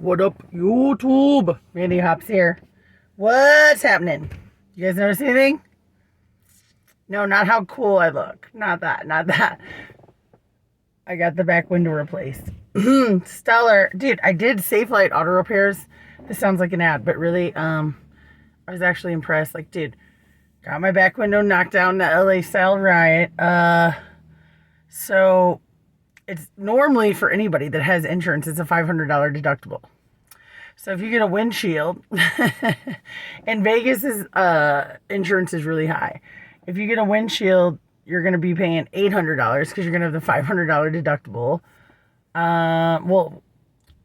What up, YouTube? Randy Hops here. What's happening? You guys notice anything? No, not how cool I look. Not that. I got the back window replaced. Stellar. Dude, I did Safelite Auto Repairs. This sounds like an ad, but really, I was actually impressed. Like, dude, got my back window knocked down in the LA style riot. So it's normally for anybody that has insurance, it's a $500 deductible. So if you get a windshield, and Vegas's insurance is really high. If you get a windshield, you're going to be paying $800 because you're going to have the $500 deductible. Well,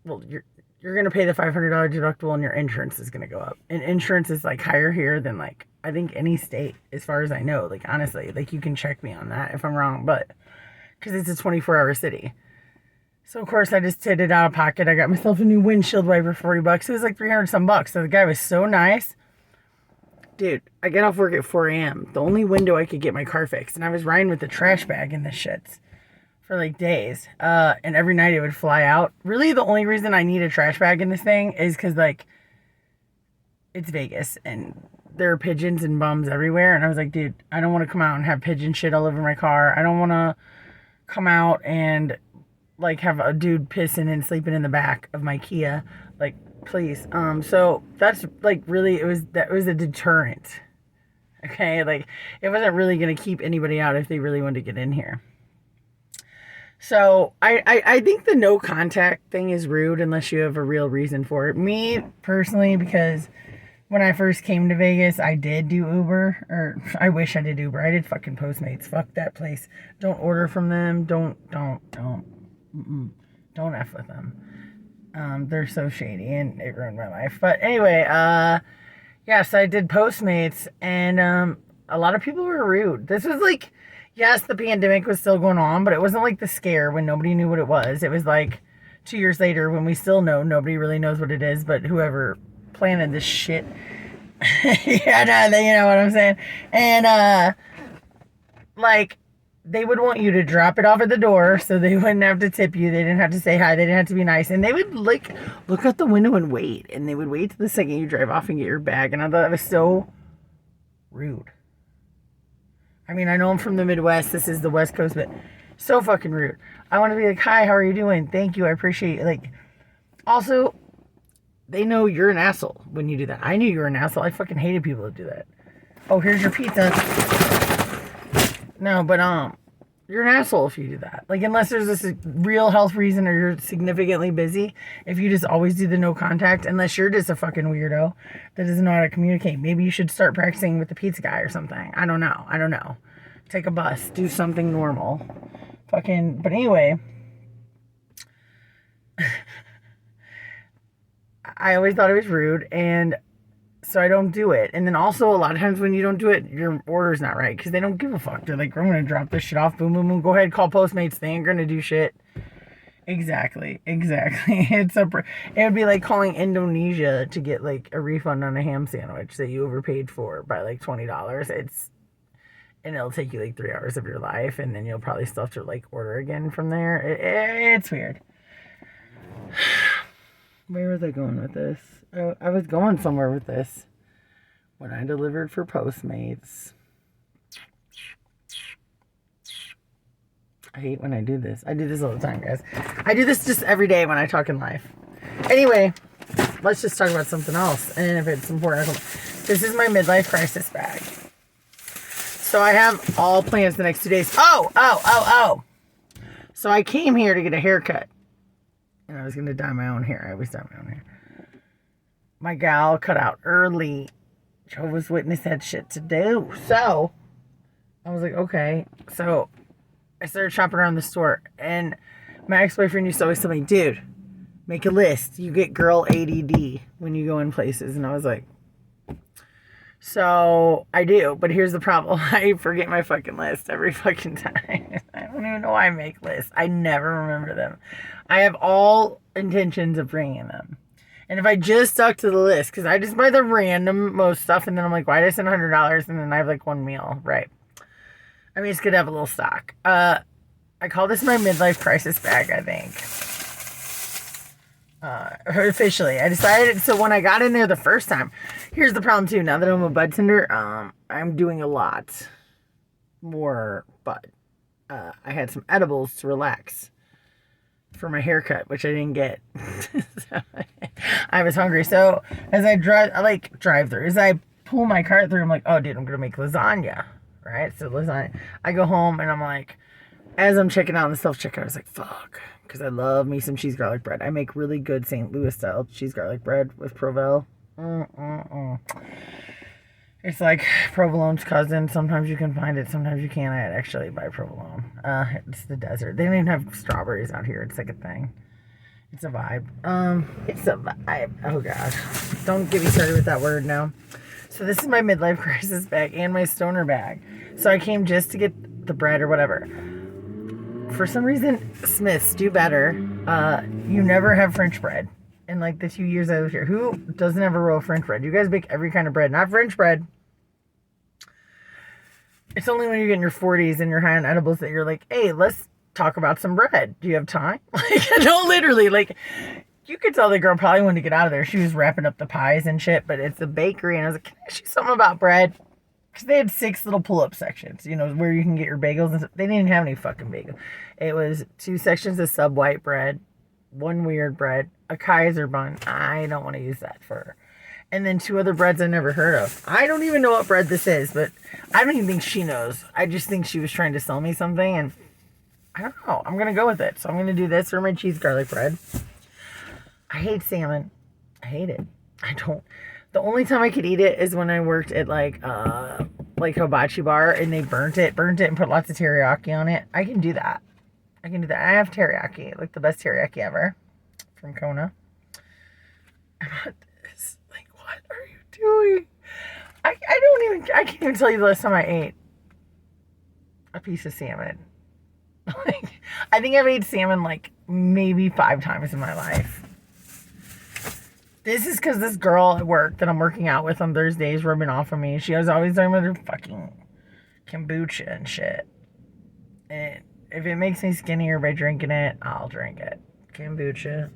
you're going to pay the $500 deductible and your insurance is going to go up. And insurance is like higher here than like, I think any state, as far as I know. Like, honestly, like you can check me on that if I'm wrong, but because it's a 24-hour city. So, of course, I just did it out of pocket. I got myself a new windshield wiper for $40. It was like 300 some bucks. So the guy was so nice. Dude, I get off work at 4 a.m. The only window I could get my car fixed. And I was riding with the trash bag in the shits for like days. And every night it would fly out. Really, the only reason I need a trash bag in this thing is because, like, it's Vegas. And there are pigeons and bums everywhere. And I was like, dude, I don't want to come out and have pigeon shit all over my car. I don't want to come out and like have a dude pissing and sleeping in the back of my Kia, like, please. So that's like really, that was a deterrent. Okay, like it wasn't really gonna keep anybody out if they really wanted to get in here. So I think the no contact thing is rude unless you have a real reason for it. Me personally, because when I first came to Vegas, I did do Uber, or I wish I did Uber. I did fucking Postmates. Fuck that place. Don't order from them. Don't F with them. They're so shady and it ruined my life. But anyway, yes, I did Postmates and a lot of people were rude. This was like, yes, the pandemic was still going on, but it wasn't like the scare when nobody knew what it was. It was like 2 years later when we still know nobody really knows what it is, but whoever planted this shit. Yeah, no, you know what I'm saying? And like, they would want you to drop it off at the door so they wouldn't have to tip you. They didn't have to say hi. They didn't have to be nice. And they would like look out the window and wait. And they would wait till the second you drive off and get your bag. And I thought that was so rude. I mean, I know I'm from the Midwest. This is the West Coast, but so fucking rude. I want to be like, hi, how are you doing? Thank you. I appreciate it. Like, also, they know you're an asshole when you do that. I knew you were an asshole. I fucking hated people that do that. Oh, here's your pizza. No, but you're an asshole if you do that. Like, unless there's this real health reason or you're significantly busy, if you just always do the no contact, unless you're just a fucking weirdo that doesn't know how to communicate. Maybe you should start practicing with the pizza guy or something. I don't know. Take a bus. Do something normal. Fucking, but anyway. I always thought it was rude, and so I don't do it. And then also, a lot of times when you don't do it, your order's not right, because they don't give a fuck. They're like, I'm going to drop this shit off, boom, boom, boom, go ahead, call Postmates, they ain't going to do shit. Exactly. It would be like calling Indonesia to get like a refund on a ham sandwich that you overpaid for by like $20. And it'll take you like 3 hours of your life, and then you'll probably still have to like order again from there. It's weird. Where was I going with this? I was going somewhere with this. When I delivered for Postmates. I hate when I do this. I do this all the time, guys. I do this just every day when I talk in life. Anyway, let's just talk about something else. And if it's important, this is my midlife crisis bag. So I have all plans the next 2 days. Oh. So I came here to get a haircut. And I was going to dye my own hair. I always dye my own hair. My gal cut out early. Jehovah's Witness had shit to do. So, I was like, okay. So, I started shopping around the store. And my ex-boyfriend used to always tell me, dude, make a list. You get girl ADD when you go in places. And I was like, so, I do. But here's the problem. I forget my fucking list every fucking time. I don't even know why I make lists. I never remember them. I have all intentions of bringing them. And if I just stuck to the list, because I just buy the random most stuff, and then I'm like, why did I spend $100? And then I have like one meal, right? I mean, it's good to have a little stock. I call this my midlife crisis bag, I think. Officially. I decided, so when I got in there the first time, here's the problem too. Now that I'm a bud tender, I'm doing a lot more bud. I had some edibles to relax for my haircut, which I didn't get. So, I was hungry. So as I drive through, as I pull my cart through, I'm like, oh dude, I'm gonna make lasagna. Right? So lasagna. I go home and I'm like, as I'm checking out on the self-checkout, I was like, fuck. Because I love me some cheese garlic bread. I make really good St. Louis style cheese garlic bread with Provel. It's like provolone's cousin. Sometimes you can find it, sometimes you can't. I actually buy provolone. It's the desert. They don't even have strawberries out here. It's like a thing. It's a vibe. It's a vibe. Oh god. Don't get me started with that word now. So this is my midlife crisis bag and my stoner bag. So I came just to get the bread or whatever. For some reason, Smiths do better. You never have French bread. In like the 2 years I was here. Who doesn't have a roll of French bread? You guys make every kind of bread, not French bread. It's only when you get in your 40s and you're high on edibles that you're like, hey, let's talk about some bread. Do you have time? Like, no, literally, like, you could tell the girl probably wanted to get out of there. She was wrapping up the pies and shit, but it's a bakery, and I was like, can I ask you something about bread? Because they had 6 little pull-up sections, you know, where you can get your bagels and stuff. They didn't even have any fucking bagels. It was 2 sections of sub white bread, 1 weird bread, a Kaiser bun. I don't want to use that for. And then 2 other breads I never heard of. I don't even know what bread this is, but I don't even think she knows. I just think she was trying to sell me something, and I don't know. I'm going to go with it. So I'm going to do this for my cheese garlic bread. I hate salmon. I hate it. I don't. The only time I could eat it is when I worked at like hibachi bar and they burnt it and put lots of teriyaki on it. I can do that. I have teriyaki, like the best teriyaki ever from Kona. I'm not this. Like, what are you doing? I can't even tell you the last time I ate a piece of salmon. Like, I think I've ate salmon like maybe 5 times in my life. This is because this girl at work that I'm working out with on Thursdays rubbing off on me. She was always talking about her fucking kombucha and shit. And if it makes me skinnier by drinking it, I'll drink it. Kombucha,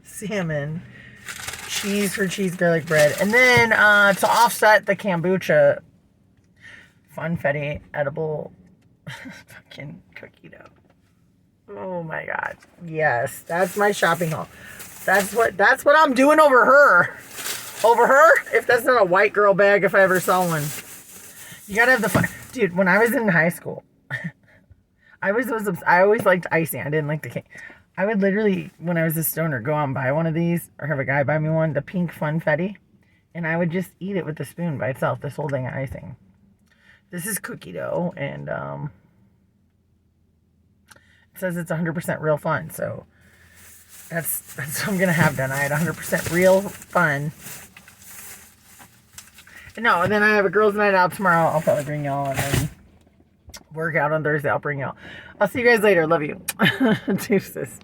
salmon, cheese for cheese garlic bread. And then to offset the kombucha, funfetti edible fucking cookie dough. Oh my god. Yes, that's my shopping haul. That's what I'm doing over her. Over her? If that's not a white girl bag, if I ever saw one. You gotta have the fun. Dude, when I was in high school, I always liked icing. I didn't like the cake. I would literally, when I was a stoner, go out and buy one of these, or have a guy buy me one, the pink funfetti, and I would just eat it with the spoon by itself, this whole thing of icing. This is cookie dough, and it says it's 100% real fun, so that's what I'm going to have done. I had 100% real fun. No, and then I have a girls' night out tomorrow. I'll probably bring y'all, and then work out on Thursday. I'll bring y'all. I'll see you guys later. Love you. Deuces.